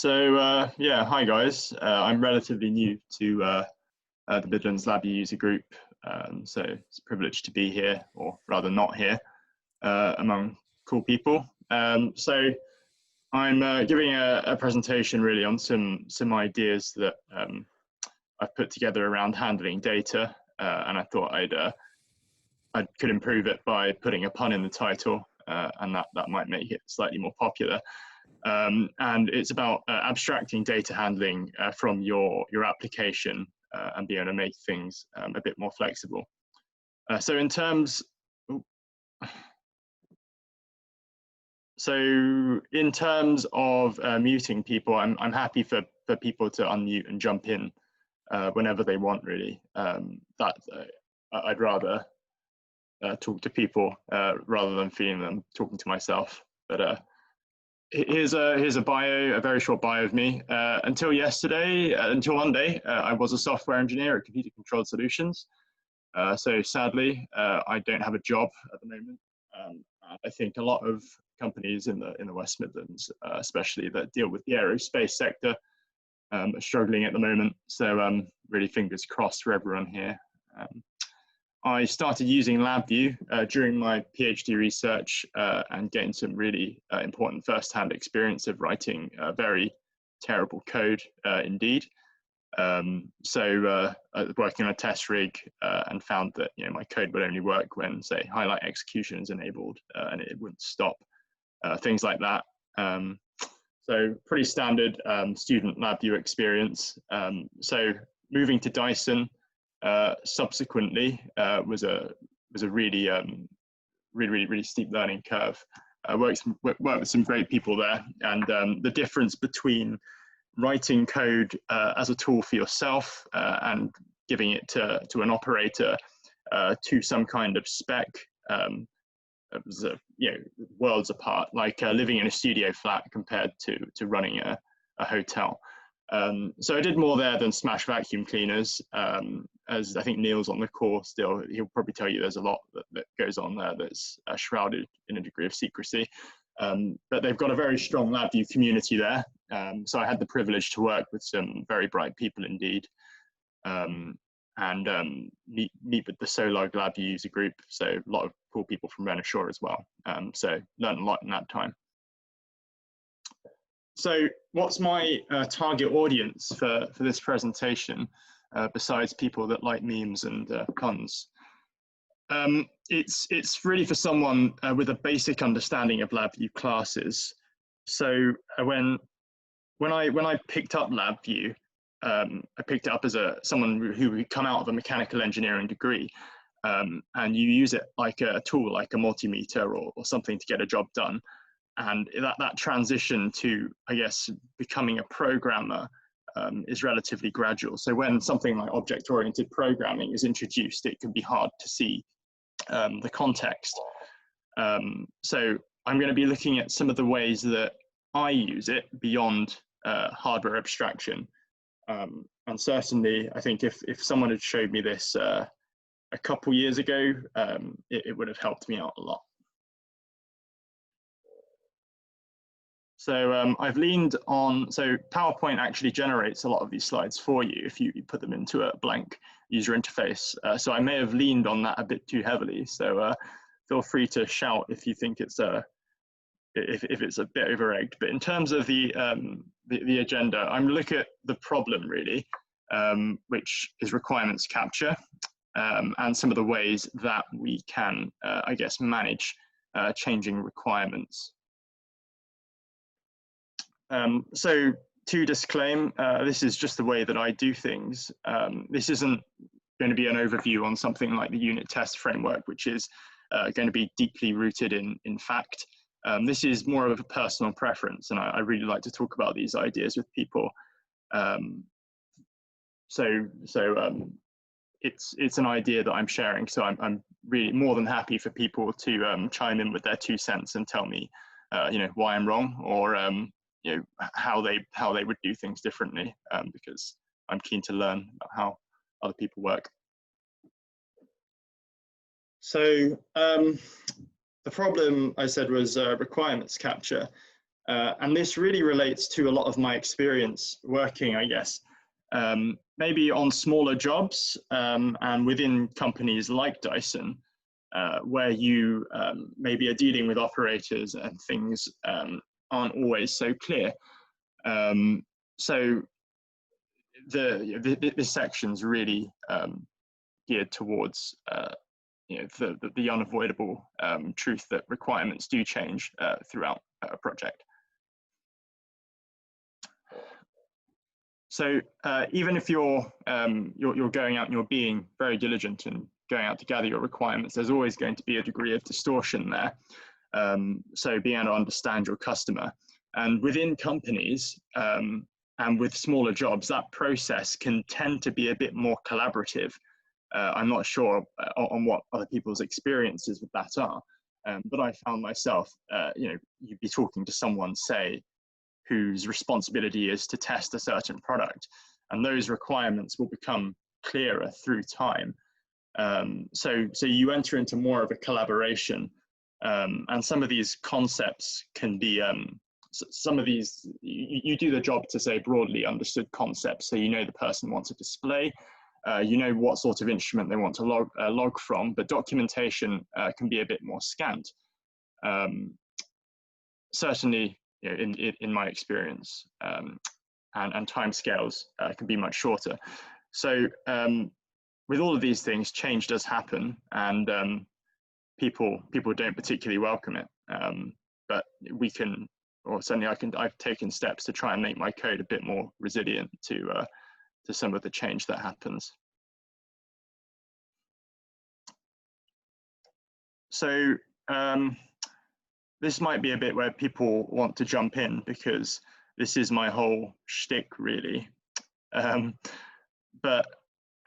Yeah, hi guys. I'm relatively new to the Midlands LabVIEW user group, so it's a privilege to be here, or rather not here, among cool people. I'm giving a presentation really on some ideas that I've put together around handling data, and I thought I could improve it by putting a pun in the title, and that might make it slightly more popular. And it's about abstracting data handling from your application and being able to make things a bit more flexible. So in terms of muting people, I'm happy for people to unmute and jump in whenever they want, really. I'd rather talk to people rather than feeling them talking to myself. But here's a bio, a very short bio of me. Until Monday, I was a software engineer at Computer Controlled Solutions. So sadly, I don't have a job at the moment. I think a lot of companies in the West Midlands, especially that deal with the aerospace sector, are struggling at the moment. So really fingers crossed for everyone here. I started using LabVIEW during my PhD research and getting some really important first-hand experience of writing very terrible code indeed. Working on a test rig and found that my code would only work when, say, highlight execution is enabled and it wouldn't stop, things like that. So pretty standard student LabVIEW experience. So moving to Dyson subsequently was a really steep learning curve. Worked with some great people there, and the difference between writing code as a tool for yourself and giving it to an operator to some kind of spec was worlds apart, like living in a studio flat compared to running a hotel. So I did more there than smash vacuum cleaners. As I think Neil's on the call still, he'll probably tell you there's a lot that goes on there that's shrouded in a degree of secrecy. But they've got a very strong LabVIEW community there. So I had the privilege to work with some very bright people indeed, and meet with the Solog LabVIEW user group. So a lot of cool people from Renishaw as well. So learned a lot in that time. So what's my target audience for this presentation, besides people that like memes and puns? It's really for someone with a basic understanding of LabVIEW classes. So when I picked up LabVIEW, I picked it up as someone who would come out of a mechanical engineering degree, and you use it like a tool, like a multimeter or something to get a job done. And that transition to, I guess, becoming a programmer is relatively gradual. So when something like object-oriented programming is introduced, it can be hard to see the context. So I'm going to be looking at some of the ways that I use it beyond hardware abstraction. And certainly, I think if someone had showed me this a couple years ago, it would have helped me out a lot. So I've leaned on, so PowerPoint actually generates a lot of these slides for you if you put them into a blank user interface. So I may have leaned on that a bit too heavily. So feel free to shout if you think it's if it's a bit over-egged. But in terms of the agenda, I'm looking at the problem really, which is requirements capture, and some of the ways that we can, I guess, manage changing requirements. So to disclaim, this is just the way that I do things. This isn't going to be an overview on something like the unit test framework, which is going to be deeply rooted in fact. This is more of a personal preference, and I really like to talk about these ideas with people. It's an idea that I'm sharing, so I'm really more than happy for people to chime in with their 2 cents and tell me, why I'm wrong, or how they would do things differently, because I'm keen to learn about how other people work. So the problem I said was requirements capture. And this really relates to a lot of my experience working, I guess, maybe on smaller jobs and within companies like Dyson, where you maybe are dealing with operators and things aren't always so clear. So this section's really geared towards the unavoidable truth that requirements do change throughout a project. So even if you're going out and you're being very diligent and going out to gather your requirements, there's always going to be a degree of distortion there. So being able to understand your customer, and within companies and with smaller jobs, that process can tend to be a bit more collaborative. I'm not sure on what other people's experiences with that are, but I found myself, you'd be talking to someone, say, whose responsibility is to test a certain product, and those requirements will become clearer through time. So you enter into more of a collaboration, and some of these concepts can be, some of these, you do the job to say broadly understood concepts, so you know the person wants a display, you know what sort of instrument they want to log from, but documentation can be a bit more scant. Certainly, in my experience, and timescales can be much shorter. So with all of these things, change does happen, and people don't particularly welcome it. But we can, or certainly I've taken steps to try and make my code a bit more resilient to some of the change that happens. So this might be a bit where people want to jump in, because this is my whole shtick, really. But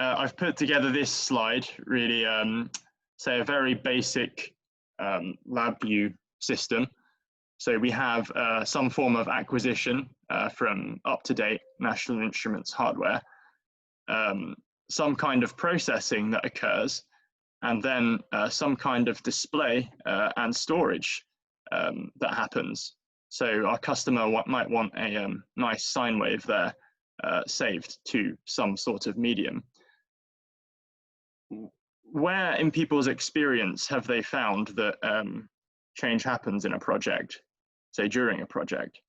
I've put together this slide, really, say a very basic LabVIEW system. So we have some form of acquisition from up-to-date National Instruments hardware, some kind of processing that occurs, and then some kind of display and storage that happens. So our customer might want a nice sine wave there saved to some sort of medium. Where in people's experience have they found that change happens in a project, say during a project?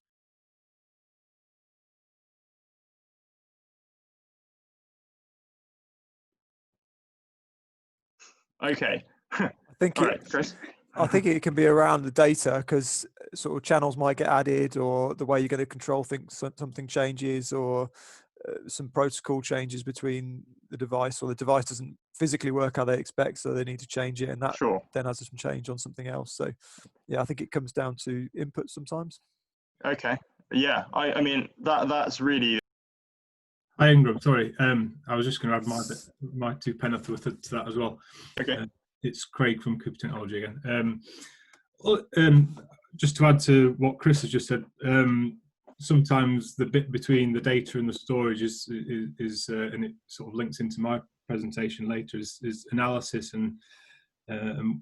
Okay. I think all right, Chris. I think it can be around the data, because sort of channels might get added, or the way you're going to control things, something changes, or some protocol changes between the device, or the device doesn't physically work how they expect, so they need to change it, and that then has some change on something else. So yeah, I think it comes down to input sometimes. Okay. Yeah, I mean that's really. Hi Ingram, sorry, I was just going to add my two penneth worth to that as well. Okay. It's Craig from Cooper Technology again. Just to add to what Chris has just said, sometimes the bit between the data and the storage is and it sort of links into my presentation later, is analysis and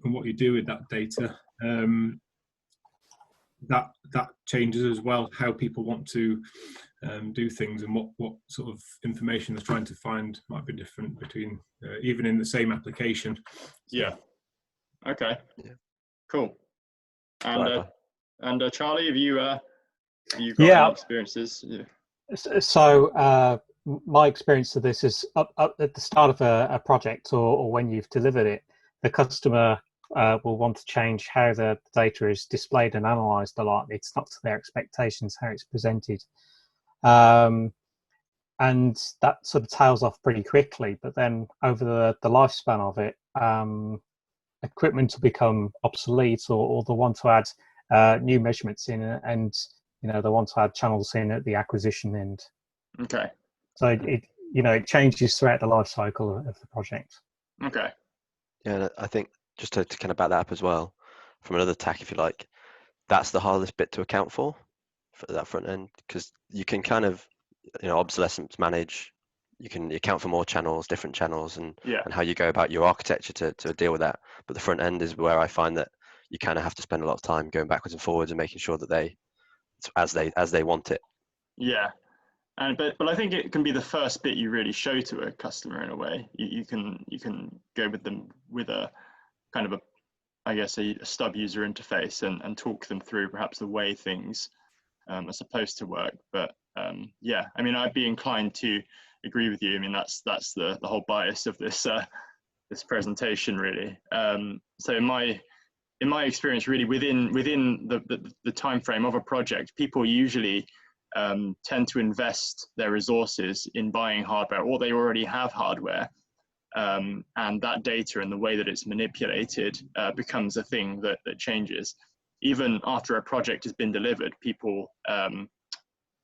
what you do with that data. That changes as well how people want to do things, and what sort of information they're trying to find might be different between even in the same application. So. Yeah. Okay. Yeah. Cool. And Charlie, have you got any experiences? Yeah. So my experience of this is up at the start of a project, or when you've delivered it, the customer will want to change how the data is displayed and analysed a lot. It's not to their expectations how it's presented. And that sort of tails off pretty quickly, but then over the lifespan of it, equipment will become obsolete, or they'll want to add new measurements in, and they want to add channels in at the acquisition end. Okay. So it changes throughout the life cycle of the project. Okay. Yeah, I think just to kind of back that up as well, from another tack, if you like, that's the hardest bit to account for that front end, because you can kind of, obsolescence manage. You can account for more channels, different channels, and how you go about your architecture to deal with that. But the front end is where I find that you kind of have to spend a lot of time going backwards and forwards and making sure that they as they want it. Yeah. But I think it can be the first bit you really show to a customer in a way. You can go with them with a kind of a stub user interface and talk them through perhaps the way things are supposed to work. But yeah, I mean, I'd be inclined to agree with you. I mean, that's the whole bias of this this presentation really. So in my experience, really within the time frame of a project, people usually tend to invest their resources in buying hardware, or they already have hardware, and that data and the way that it's manipulated becomes a thing that changes. Even after a project has been delivered, people,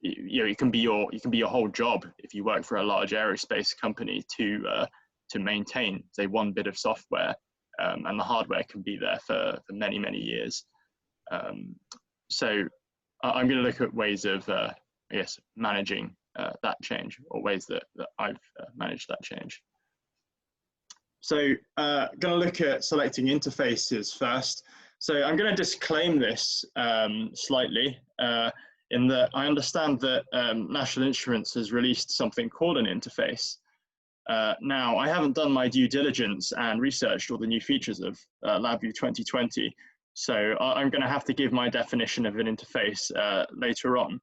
it can be your whole job if you work for a large aerospace company to maintain, say, one bit of software, and the hardware can be there for many years. So I'm going to look at ways of, I guess, managing that change, or ways that I've managed that change. So going to look at selecting interfaces first. So I'm going to disclaim this slightly, in that I understand that National Instruments has released something called an interface. Now, I haven't done my due diligence and researched all the new features of LabVIEW 2020, so I'm going to have to give my definition of an interface later on.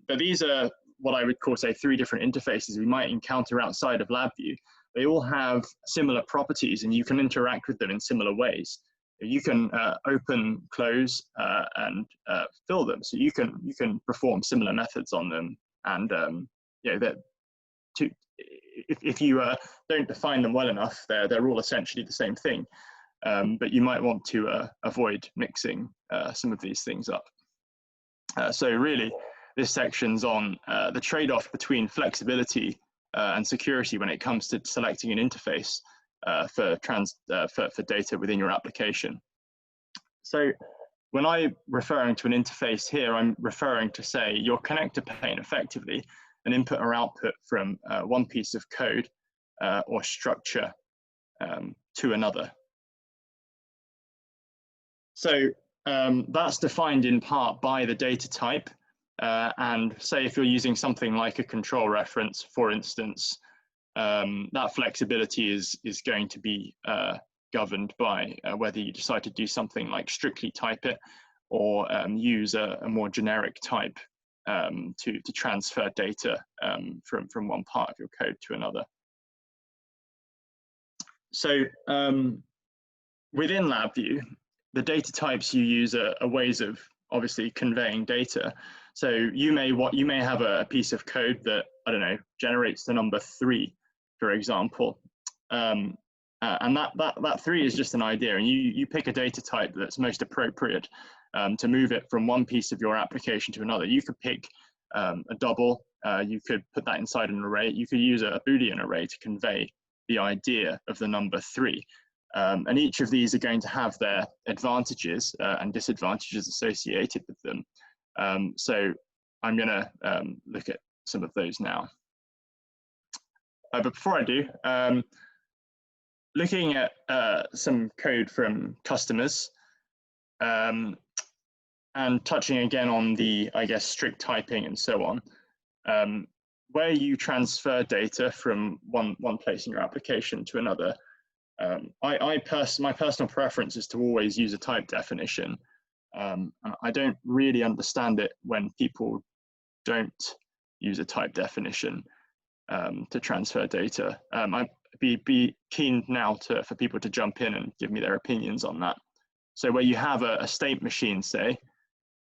But these are what I would call, say, 3 different interfaces we might encounter outside of LabVIEW. They all have similar properties, and you can interact with them in similar ways. You can open, close, and fill them. So you can perform similar methods on them, and if you don't define them well enough, they're all essentially the same thing. But you might want to avoid mixing some of these things up. So really, this section's on the trade-off between flexibility and security when it comes to selecting an interface for data within your application. So when I'm referring to an interface here, I'm referring to, say, your connector pane, effectively an input or output from one piece of code or structure to another. So that's defined in part by the data type. And say if you're using something like a control reference, for instance, that flexibility is going to be governed by whether you decide to do something like strictly type it, or use a more generic type to transfer data from one part of your code to another. So within LabVIEW, the data types you use are ways of obviously conveying data. So you may have a piece of code that, I don't know, generates the number 3, for example, and that 3 is just an idea, and you pick a data type that's most appropriate to move it from one piece of your application to another. You could pick a double, you could put that inside an array, you could use a Boolean array to convey the idea of the number 3. And each of these are going to have their advantages and disadvantages associated with them. So I'm going to look at some of those now. But before I do, looking at some code from customers, and touching again on the, I guess, strict typing and so on, where you transfer data from one place in your application to another, my personal preference is to always use a type definition. I don't really understand it when people don't use a type definition to transfer data. I'd be keen now for people to jump in and give me their opinions on that. So where you have a state machine, say,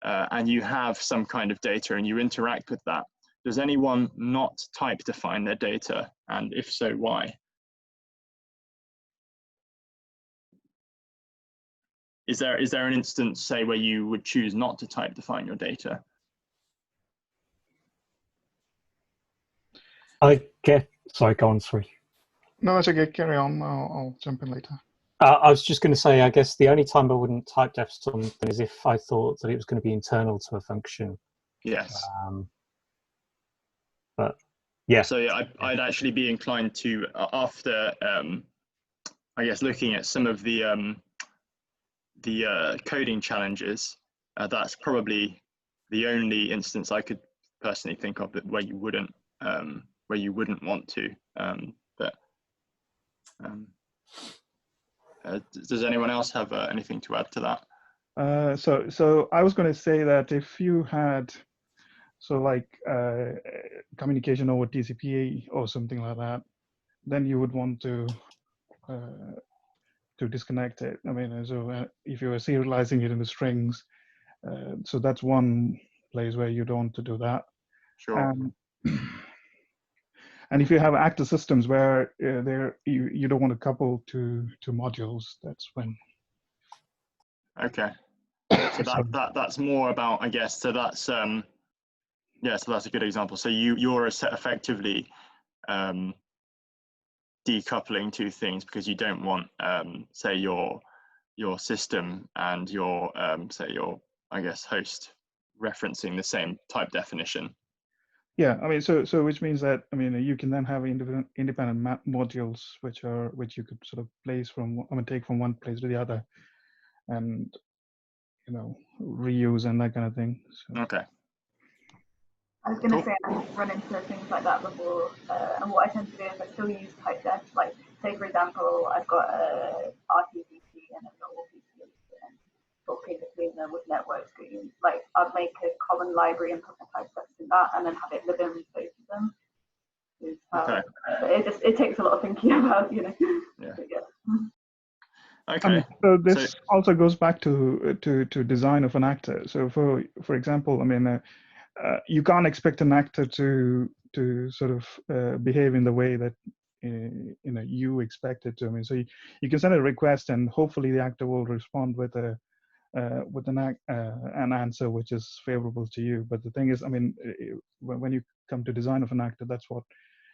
and you have some kind of data and you interact with that, does anyone not type define their data? And if so, why? Is there an instance, say, where you would choose not to type define your data? Sorry, go on, sorry. No, it's okay, carry on, I'll jump in later. I was just going to say, I guess the only time I wouldn't type def something is if I thought that it was going to be internal to a function. Yes. But yeah. So yeah, I'd actually be inclined to, after, I guess, looking at some of the coding challenges, that's probably the only instance I could personally think of that where you wouldn't want to. Does anyone else have anything to add to that? So I was going to say that if you had communication over TCP or something like that, then you would want to disconnect it. I mean, if you were serializing it in the strings, so that's one place where you don't want to do that. Sure. And if you have actor systems where you don't want to couple two modules, that's when. Okay. So that's more about, I guess. So that's yeah. So that's a good example. So you're effectively decoupling two things because you don't want say your system and your say your, I guess, host referencing the same type definition. Yeah, I mean, so which means that, I mean, you can then have independent map modules which you could sort of place from, take from one place to the other, and reuse and that kind of thing. So. Okay. I was going to say I've run into things like that before, and what I tend to do is I still use type def. Like, say for example, I've got a RTVC and a normal VC, and talking between them with network screens. Like, I'd make a common library and put my type defs in that, and then have it live in both of them. Okay. It takes a lot of thinking about, Yeah. Okay. So this also goes back to design of an actor. So for example, I mean, you can't expect an actor to sort of behave in the way that you expect it to. I mean, so you can send a request, and hopefully the actor will respond with an answer which is favorable to you. But the thing is, I mean, when you come to design of an actor, that's what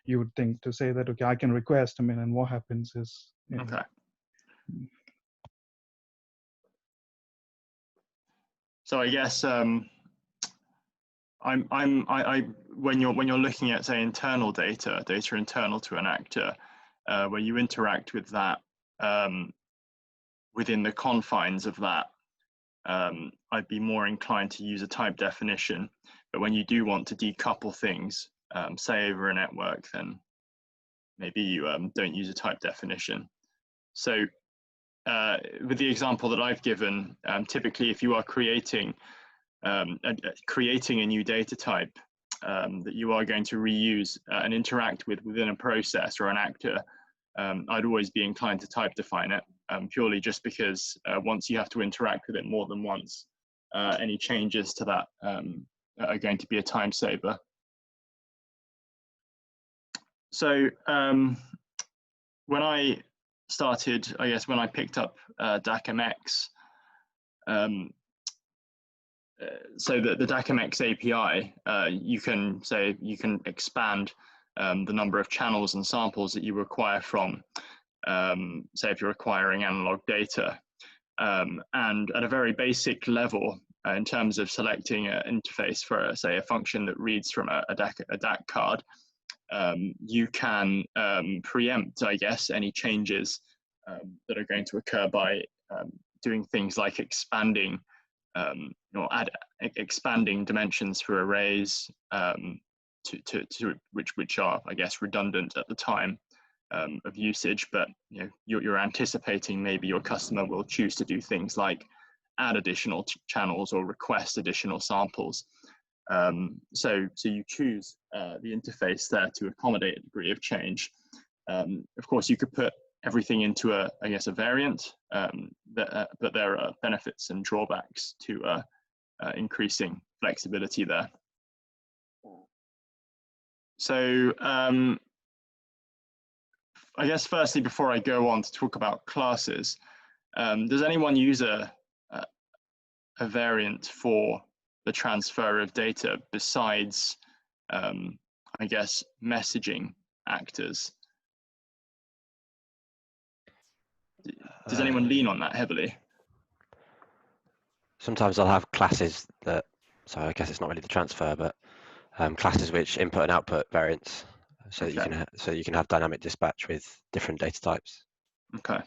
you would think, to say that, okay, I can request. I mean, and what happens is. Okay. So I guess when you're looking at, say, internal data internal to an actor, where you interact with that within the confines of that, I'd be more inclined to use a type definition. But when you do want to decouple things, say over a network, then maybe you don't use a type definition. So with the example that I've given, typically if you are creating a new data type that you are going to reuse and interact within a process or an actor, I'd always be inclined to type define it, purely just because once you have to interact with it more than once, any changes to that are going to be a time saver. So when I started, I guess when I picked up DACMX, so the DACMX API, you can expand the number of channels and samples that you require from, say if you're acquiring analog data. And at a very basic level, in terms of selecting an interface for, say, a function that reads from a DAC card, you can preempt, I guess, any changes that are going to occur by doing things like expanding expanding dimensions for arrays which are, I guess, redundant at the time of usage, but you're anticipating maybe your customer will choose to do things like add additional channels or request additional samples. So you choose the interface there to accommodate a degree of change. Of course, you could put everything into a variant, but there are benefits and drawbacks to increasing flexibility there. So I guess firstly, before I go on to talk about classes, does anyone use a variant for the transfer of data besides, I guess, messaging actors? Does anyone lean on that heavily? Sometimes I'll have classes that, so I guess it's not really the transfer, but classes which input and output variants, so that you can have dynamic dispatch with different data types. Okay,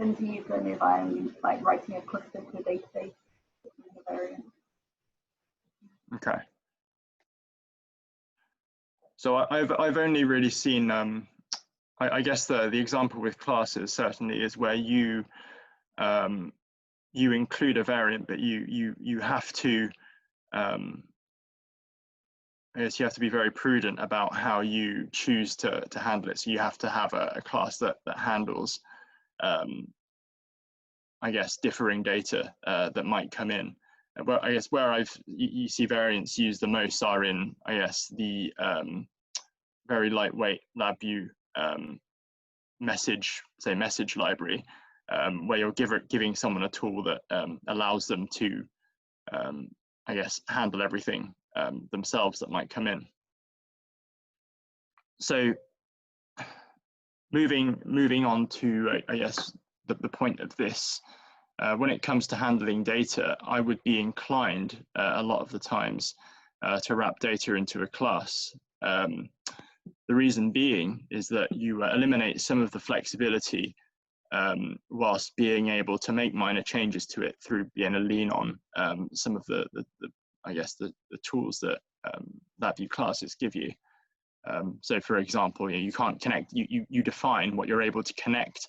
tend to use them if I'm like writing a cluster to a database using a variant. Okay. So I've only really seen I guess the example with classes certainly is where you you include a variant, but you have to I guess you have to be very prudent about how you choose to handle it. So you have to have a class that handles I guess differing data that might come in. But I guess where you see variants used the most are in, I guess, the very lightweight LabVIEW message library, where you're giving someone a tool that allows them to, I guess, handle everything themselves that might come in. So moving on to, I guess, the point of this, when it comes to handling data, I would be inclined a lot of the times to wrap data into a class. The reason being is that you eliminate some of the flexibility whilst being able to make minor changes to it through being able to lean on some of the I guess the tools that LabVIEW classes give you. So for example, you can't connect, you define what you're able to connect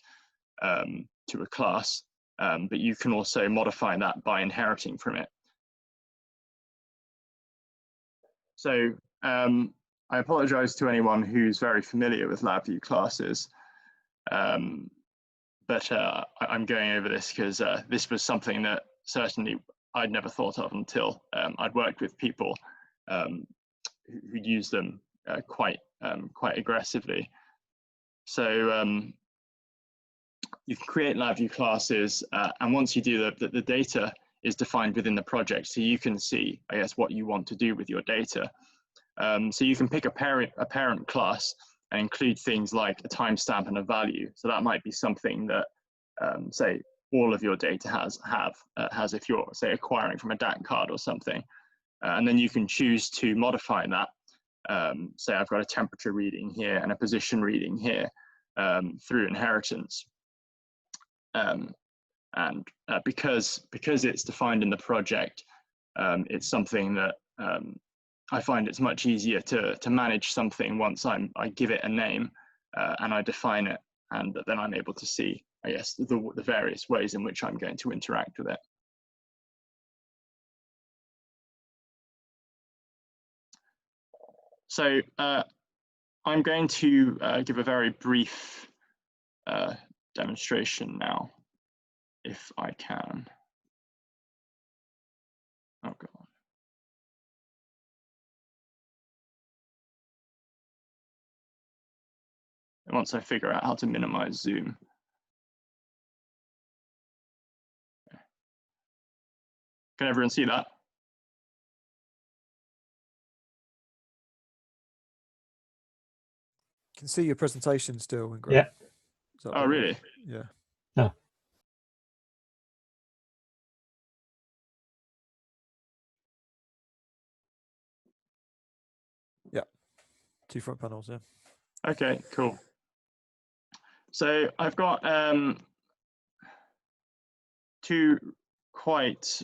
to a class, but you can also modify that by inheriting from it. So I apologize to anyone who's very familiar with LabVIEW classes, but I'm going over this because this was something that certainly I'd never thought of until I'd worked with people who'd use them quite aggressively. So you can create LabVIEW classes, and once you do the data is defined within the project, so you can see, I guess, what you want to do with your data. So you can pick a parent class and include things like a timestamp and a value. So that might be something that, say, all of your data has if you're, say, acquiring from a DAC card or something. And then you can choose to modify that. Say I've got a temperature reading here and a position reading here through inheritance. And because it's defined in the project, it's something that I find it's much easier to manage something once I give it a name and I define it, and then I'm able to see, I guess, the various ways in which I'm going to interact with it. So I'm going to give a very brief demonstration now, if I can. Oh, God. And once I figure out how to minimize Zoom. Can everyone see that? Can see your presentation still, Ingram. Yeah. Oh, really? Yeah. No. Yeah. 2 front panels, yeah. Okay, cool. So I've got 2 quite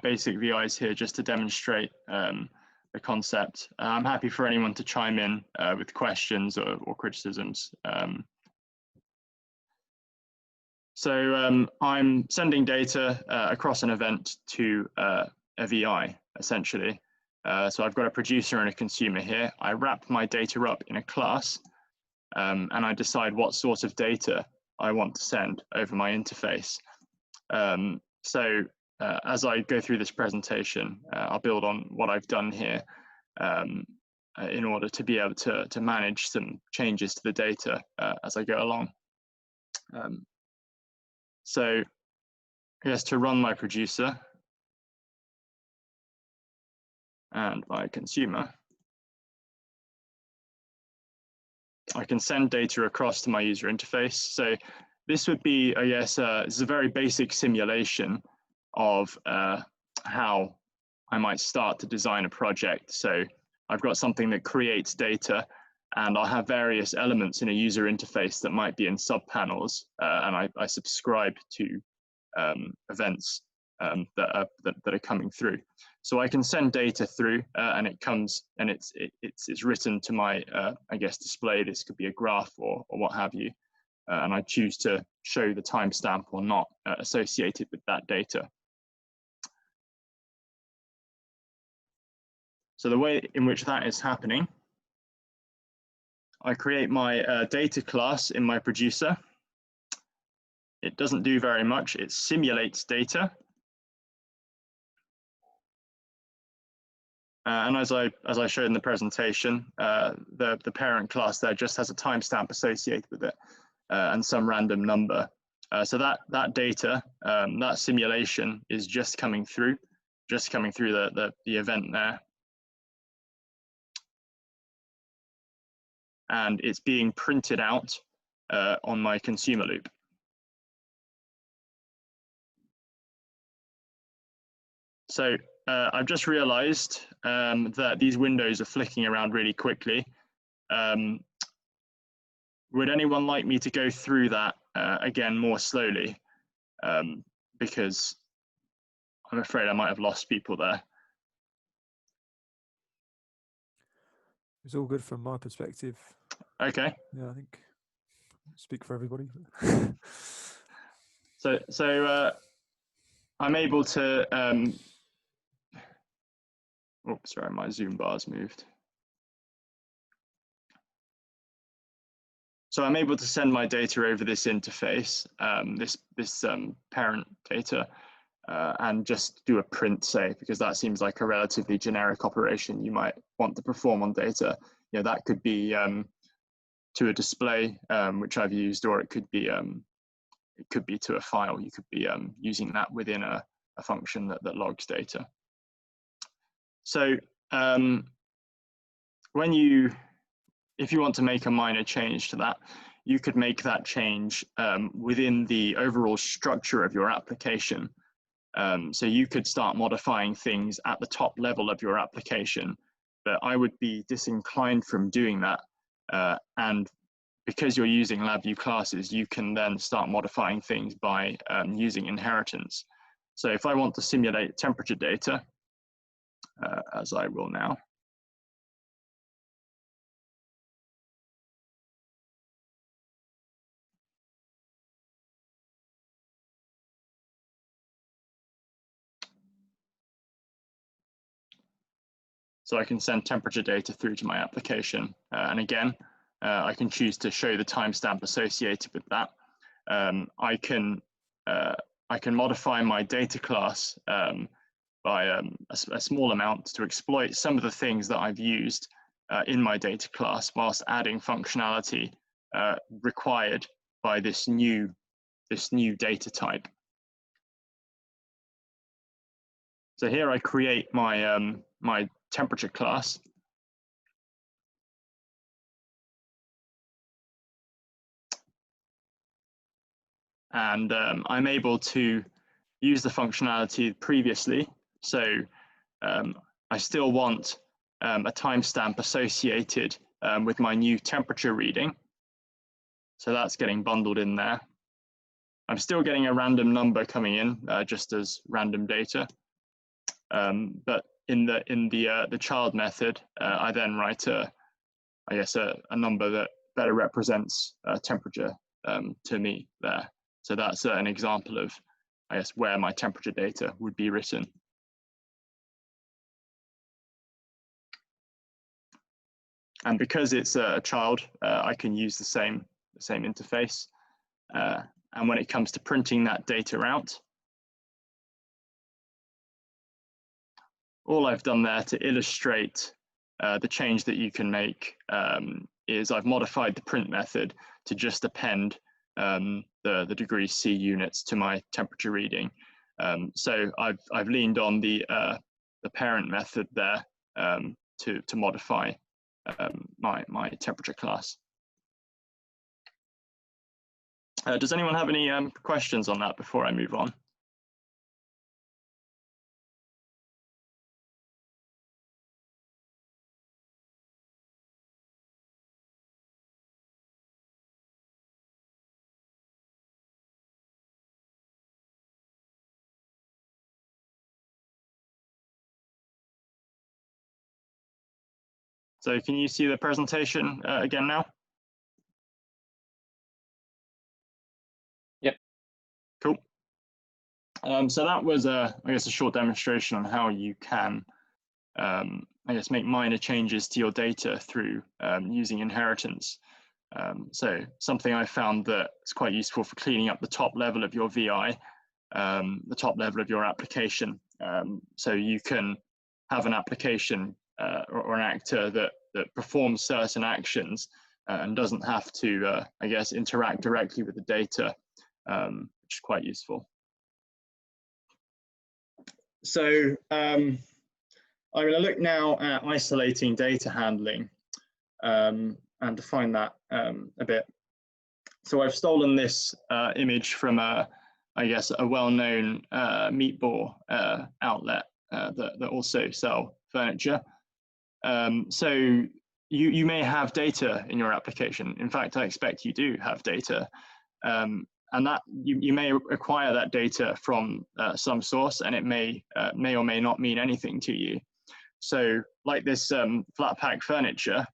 basic VIs here just to demonstrate the concept. I'm happy for anyone to chime in with questions or criticisms. So I'm sending data across an event to a VI, essentially. So I've got a producer and a consumer here. I wrap my data up in a class, and I decide what sort of data I want to send over my interface. So as I go through this presentation, I'll build on what I've done here in order to be able to manage some changes to the data as I go along. So I guess to run my producer and my consumer, I can send data across to my user interface. So this would be, I guess, this is a very basic simulation of how I might start to design a project. So I've got something that creates data and I'll have various elements in a user interface that might be in subpanels, and I subscribe to events that are coming through. So I can send data through, and it comes and it's written to my I guess display. This could be a graph or what have you, and I choose to show the timestamp or not associated with that data. So the way in which that is happening, I create my data class in my producer. It doesn't do very much. It simulates data. And as I showed in the presentation, the parent class there just has a timestamp associated with it and some random number. So that data, that simulation is just coming through the event there. And it's being printed out on my consumer loop. So I've just realized that these windows are flicking around really quickly. Would anyone like me to go through that again more slowly? Because I'm afraid I might have lost people there. It's all good from my perspective. Okay. Yeah, I think speak for everybody. So I'm able to. Oops, sorry, my Zoom bar's moved. So I'm able to send my data over this interface, this parent data, and just do a print, say, because that seems like a relatively generic operation you might want to perform on data. You know, that could be to a display, which I've used, or it could be to a file. You could be using that within a function that logs data. So if you want to make a minor change to that, you could make that change within the overall structure of your application. So you could start modifying things at the top level of your application, but I would be disinclined from doing that. And because you're using LabVIEW classes, you can then start modifying things by using inheritance. So if I want to simulate temperature data, as I will now, so I can send temperature data through to my application. And again, I can choose to show the timestamp associated with that. I can modify my data class by a small amount to exploit some of the things that I've used in my data class, whilst adding functionality required by this new data type. So here I create my my temperature class. And I'm able to use the functionality previously. So I still want a timestamp associated with my new temperature reading. So that's getting bundled in there. I'm still getting a random number coming in just as random data. But in the child method, I then write I guess a number that better represents temperature to me there. So that's an example of, I guess, where my temperature data would be written. And because it's a child, I can use the same interface. And when it comes to printing that data out, all I've done there to illustrate the change that you can make is I've modified the print method to just append the degrees C units to my temperature reading. So I've leaned on the parent method there to modify my temperature class. Does anyone have any questions on that before I move on? So can you see the presentation again now? Yep. Cool. So that was, I guess, a short demonstration on how you can, I guess, make minor changes to your data through using inheritance. So something I found that is quite useful for cleaning up the top level of your VI, the top level of your application. So you can have an application or an actor that performs certain actions and doesn't have to, I guess, interact directly with the data, which is quite useful. So I'm going to look now at isolating data handling and define that a bit. So I've stolen this image from I guess, a well-known meatball outlet that also sell furniture. So you may have data in your application. In fact, I expect you do have data. And that you may acquire that data from some source, and it may or may not mean anything to you. So like this flat pack furniture,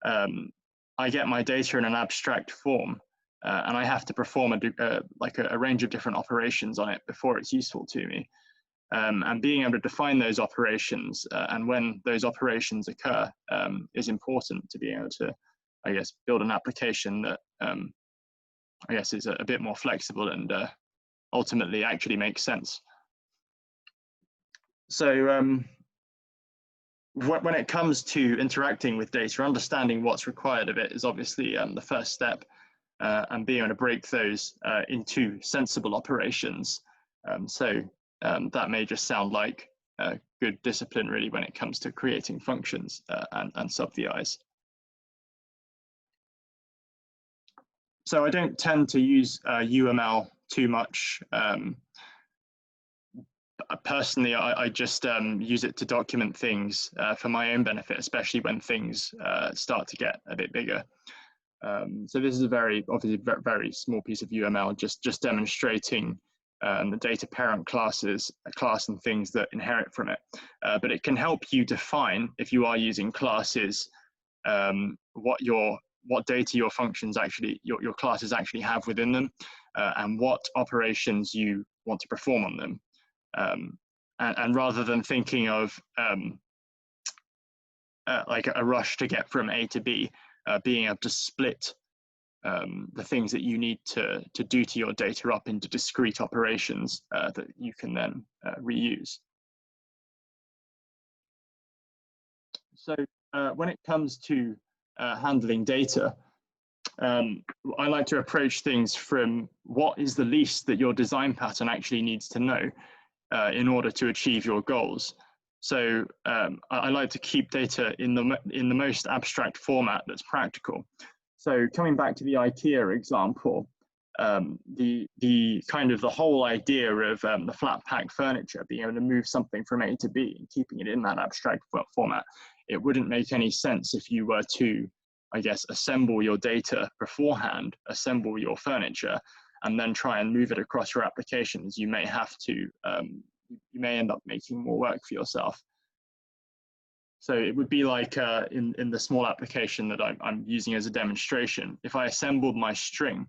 I get my data in an abstract form, and I have to perform a range of different operations on it before it's useful to me. And being able to define those operations and when those operations occur is important to being able to, I guess, build an application that I guess is a bit more flexible and ultimately actually makes sense. So when it comes to interacting with data, understanding what's required of it is obviously the first step, and being able to break those into sensible operations. So that may just sound like good discipline really when it comes to creating functions and sub-VIs. So I don't tend to use UML too much. Personally, I just use it to document things for my own benefit, especially when things start to get a bit bigger. So this is obviously very small piece of UML, just demonstrating the data parent classes, class and things that inherit from it. But it can help you define, if you are using classes, what data your functions actually, your classes actually have within them, and what operations you want to perform on them. And rather than thinking of like a rush to get from A to B, being able to split the things that you need to do to your data up into discrete operations that you can then reuse. So when it comes to handling data, I like to approach things from what is the least that your design pattern actually needs to know in order to achieve your goals. So I like to keep data in the most abstract format that's practical. So coming back to the IKEA example, the kind of the whole idea of the flat pack furniture, being able to move something from A to B and keeping it in that abstract format, it wouldn't make any sense if you were to, I guess, assemble your data beforehand, assemble your furniture, and then try and move it across your applications. You may have to, you may end up making more work for yourself. So it would be like in the small application that I'm using as a demonstration, if I assembled my string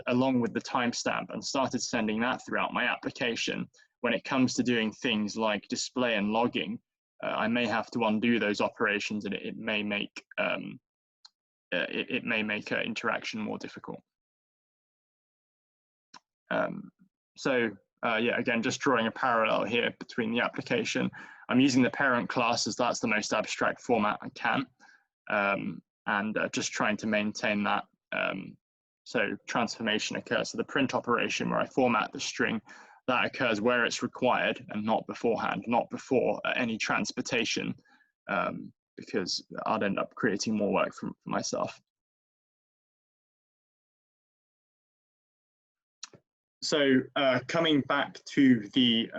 along with the timestamp and started sending that throughout my application, when it comes to doing things like display and logging, I may have to undo those operations, and it may make interaction more difficult. Yeah, again, just drawing a parallel here between the application. I'm using the parent class as that's the most abstract format I can, and just trying to maintain that. So transformation occurs. So the print operation where I format the string, that occurs where it's required and not beforehand, not before any transportation, because I'd end up creating more work for myself. So coming back to the,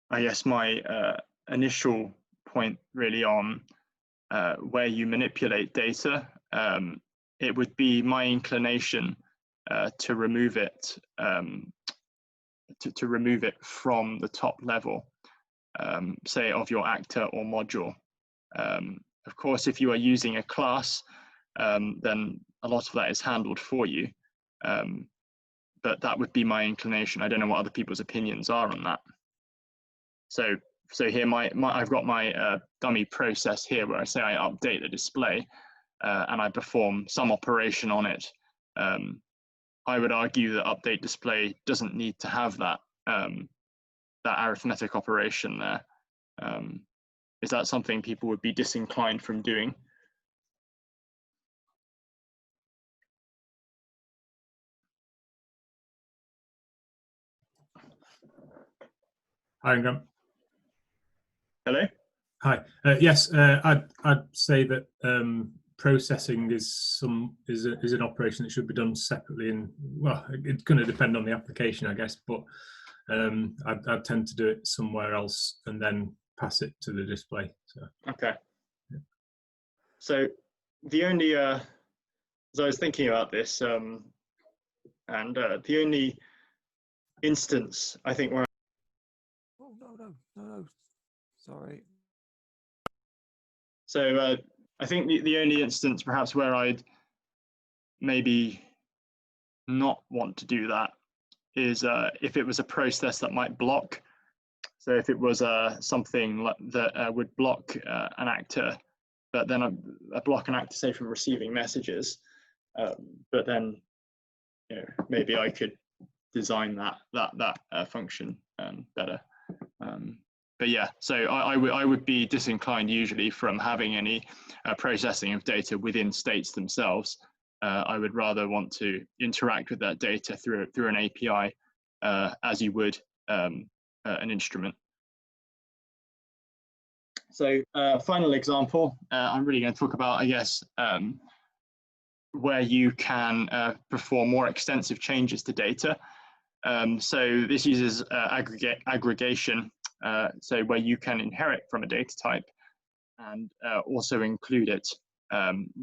I guess my initial point really on where you manipulate data, it would be my inclination to remove it, to remove it from the top level, say of your actor or module. Of course, if you are using a class, then a lot of that is handled for you. But that would be my inclination. I don't know what other people's opinions are on that. So here, I've got my dummy process here where I say I update the display and I perform some operation on it. I would argue that update display doesn't need to have that that arithmetic operation there. Is that something people would be disinclined from doing? Hi, Ingram. Hello? Hi. Yes, I'd say that processing is an operation that should be done separately, and well, it's going to depend on the application, I guess. But I'd tend to do it somewhere else and then pass it to the display. So. Okay. Yeah. So the only, as I was thinking about this, and the only instance I think where. Oh no! Sorry. So I think the only instance perhaps where I'd maybe not want to do that is if it was a process that might block. So if it was something that would block an actor, but then a block an actor, say, from receiving messages, but then maybe I could design that function better. But yeah, so I would be disinclined usually from having any processing of data within states themselves. I would rather want to interact with that data through an API as you would an instrument. So final example, I'm really going to talk about, I guess, where you can perform more extensive changes to data. So this uses aggregation, so where you can inherit from a data type and also include it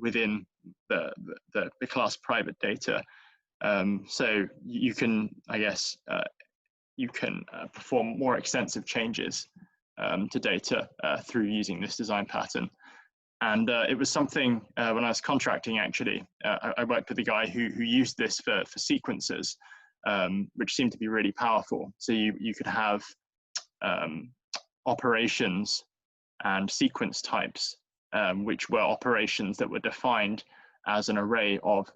within the class private data. So you can, I guess, you can perform more extensive changes to data through using this design pattern. And it was something when I was contracting, actually, I worked with a guy who used this for sequences, which seemed to be really powerful. So you could have operations and sequence types, which were operations that were defined as an array of,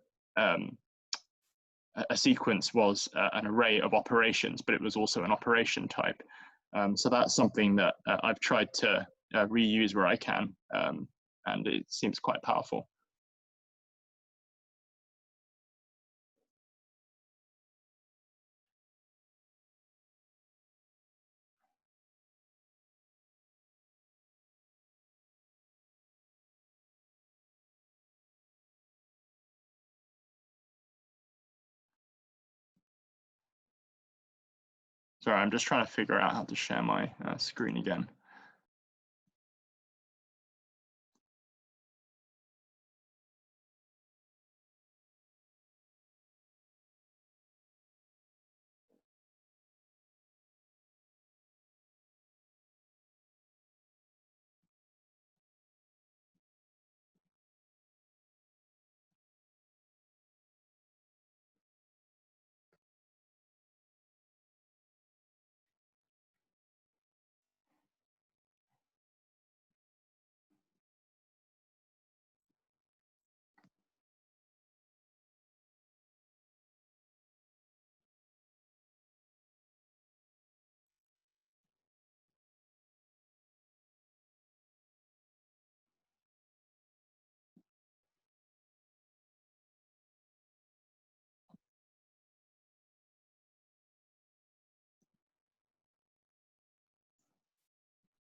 a sequence was an array of operations, but it was also an operation type. So that's something that I've tried to reuse where I can, and it seems quite powerful. Sorry, I'm just trying to figure out how to share my screen again.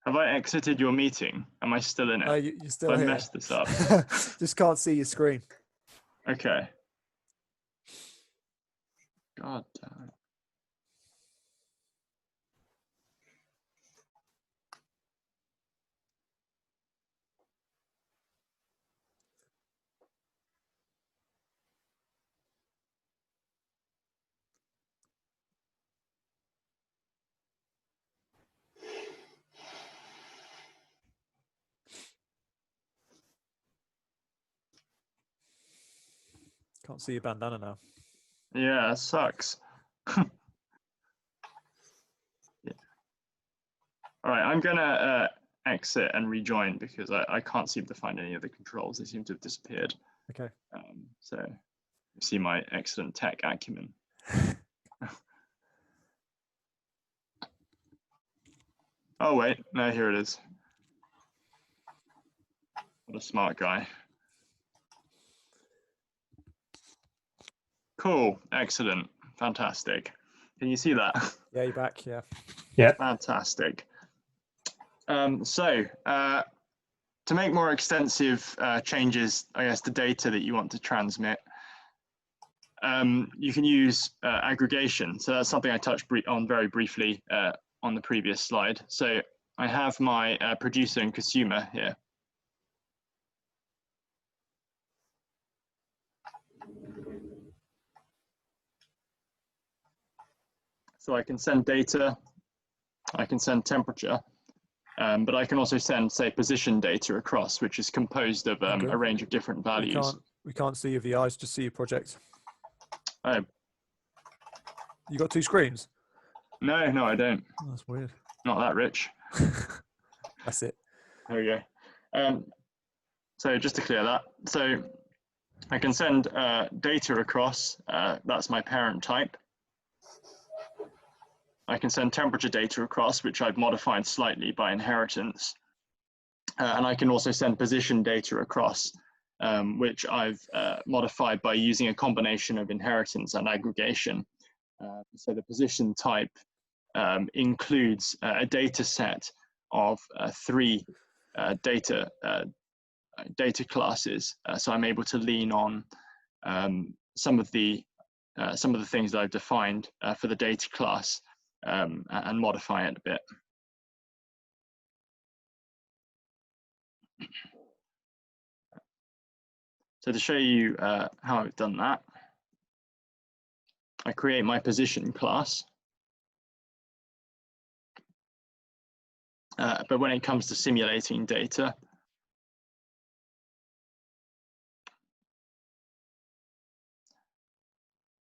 Have I exited your meeting? Am I still in it? You're still here. I messed this up. Just can't see your screen. Okay. God damn it. Can't see your bandana now. Yeah, it sucks. Yeah. All right, I'm gonna exit and rejoin because I can't seem to find any of the controls. They seem to have disappeared. Okay. So you see my excellent tech acumen. Oh wait, no, here it is. What a smart guy. Cool, excellent, fantastic. Can you see that? Yeah, you're back. Yeah. Yeah. Fantastic. To make more extensive changes, I guess, to data that you want to transmit, you can use aggregation. So that's something I touched on very briefly on the previous slide. So I have my producer and consumer here. So I can send data, I can send temperature, but I can also send, say, position data across, which is composed of a range of different values. We can't see your VIs, just see your project. Oh. You got two screens? No, I don't. Oh, that's weird. Not that rich. That's it. There we go. So just to clear that, so I can send data across. That's my parent type. I can send temperature data across, which I've modified slightly by inheritance. And I can also send position data across, which I've modified by using a combination of inheritance and aggregation. So the position type includes a data set of 3 data classes. So I'm able to lean on some of the things that I've defined for the data class and modify it a bit. So to show you how I've done that, I create my position class. But when it comes to simulating data,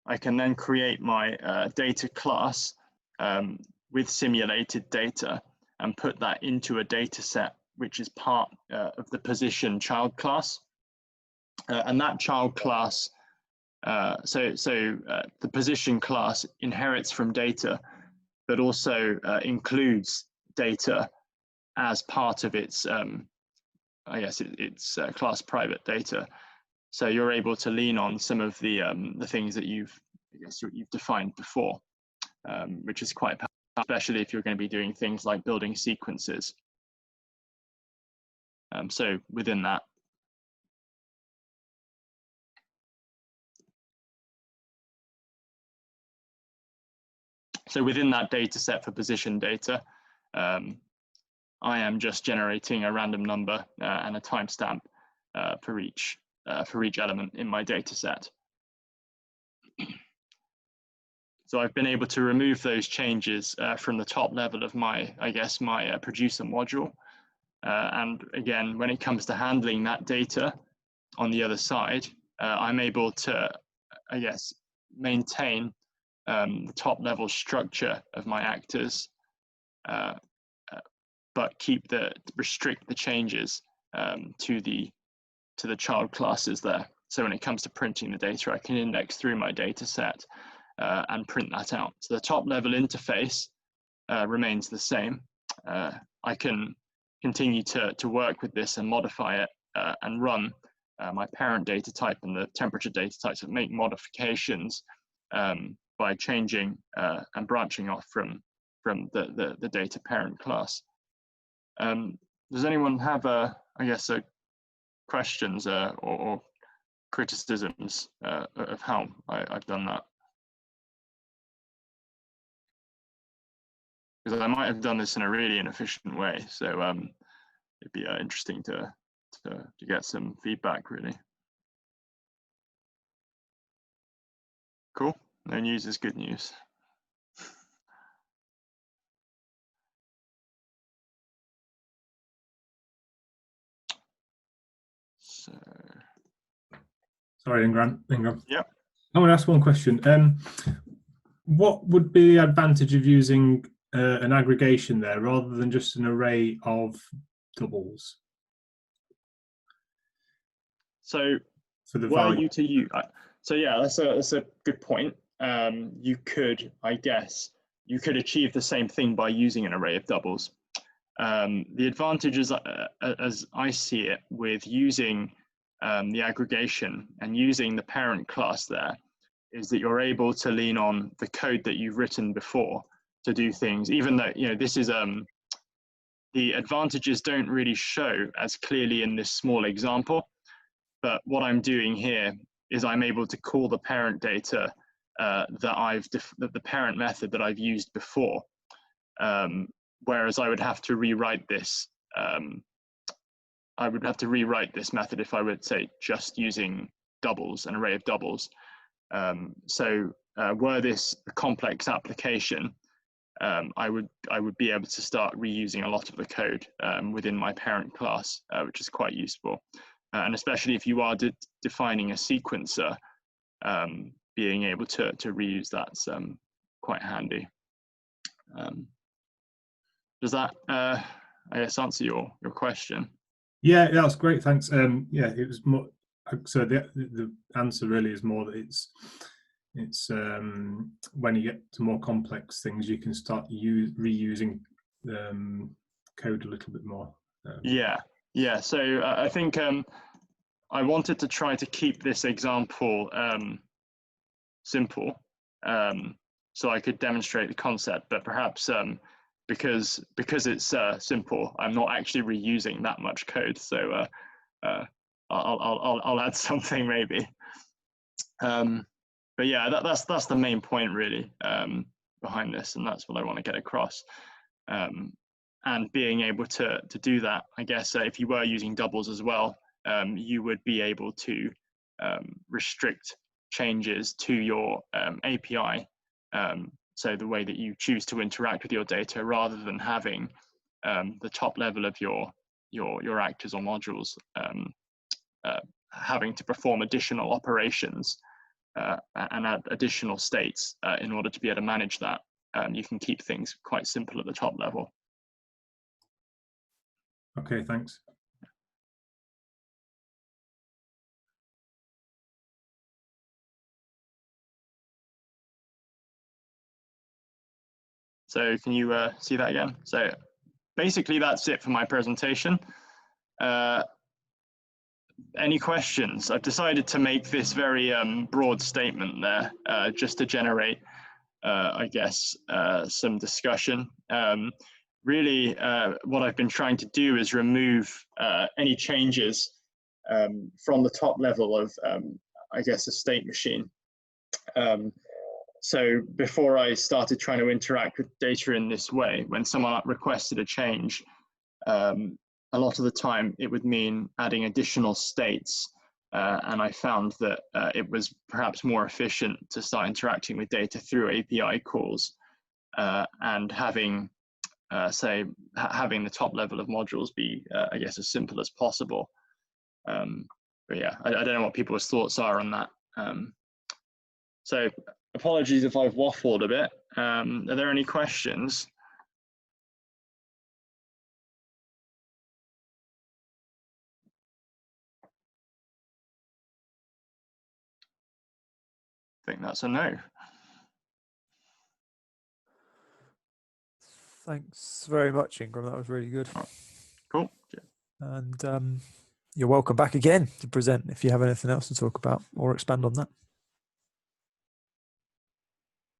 I can then create my data class with simulated data and put that into a data set, which is part of the position child class. And that child class, the position class inherits from data, but also includes data as part of its, I guess, its class private data. So you're able to lean on some of the things that you've defined before, which is quite powerful, especially if you're going to be doing things like building sequences. So within that. So within that data set for position data, I am just generating a random number and a timestamp for each element in my data set. So I've been able to remove those changes from the top level of my, I guess, my producer module. And again, when it comes to handling that data on the other side, I'm able to, I guess, maintain the top level structure of my actors, but restrict the changes to the child classes there. So when it comes to printing the data, I can index through my data set and print that out. So the top level interface remains the same. I can continue to work with this and modify it and run my parent data type and the temperature data types and make modifications by changing and branching off from the data parent class. Does anyone have questions or criticisms of how I've done that? Because I might have done this in a really inefficient way, so it'd be interesting to get some feedback, really. Cool. No news is good news. Sorry, Ingram. Yeah. I want to ask one question. What would be the advantage of using an aggregation there rather than just an array of doubles? So For the were value. you to use, so yeah, that's a good point. You could, I guess, you could achieve the same thing by using an array of doubles. The advantages, as I see it, with using the aggregation and using the parent class there, is that you're able to lean on the code that you've written before to do things, even though, you know, this is the advantages don't really show as clearly in this small example. But what I'm doing here is I'm able to call the parent data the parent method that I've used before. Whereas I would have to rewrite this. I would have to rewrite this method if I would say just using doubles, an array of doubles. Were this a complex application, I would be able to start reusing a lot of the code within my parent class, which is quite useful. And especially if you are defining a sequencer, being able to reuse that's quite handy. Does that, I guess, answer your question? Yeah, that's great. Thanks. Yeah, it was more. So the answer really is more that it's when you get to more complex things, you can start reusing code a little bit more. Yeah. So I think I wanted to try to keep this example simple, so I could demonstrate the concept. But perhaps because it's simple, I'm not actually reusing that much code. So I'll add something maybe. But yeah, that's the main point really behind this, and that's what I want to get across. And being able to do that, I guess if you were using doubles as well, you would be able to restrict changes to your API. So the way that you choose to interact with your data, rather than having the top level of your actors or modules having to perform additional operations and add additional states in order to be able to manage that. You can keep things quite simple at the top level. Okay, thanks. So can you see that again? So basically that's it for my presentation. Any questions? I've decided to make this very broad statement there just to generate, I guess, some discussion. Really, what I've been trying to do is remove any changes from the top level of, I guess, a state machine. So before I started trying to interact with data in this way, when someone requested a change, a lot of the time it would mean adding additional states. And I found that it was perhaps more efficient to start interacting with data through API calls and having, having the top level of modules be, I guess, as simple as possible. But yeah, I don't know what people's thoughts are on that. So apologies if I've waffled a bit. Are there any questions? I think that's a no. Thanks very much, Ingram. That was really good. Cool. And you're welcome back again to present if you have anything else to talk about or expand on that.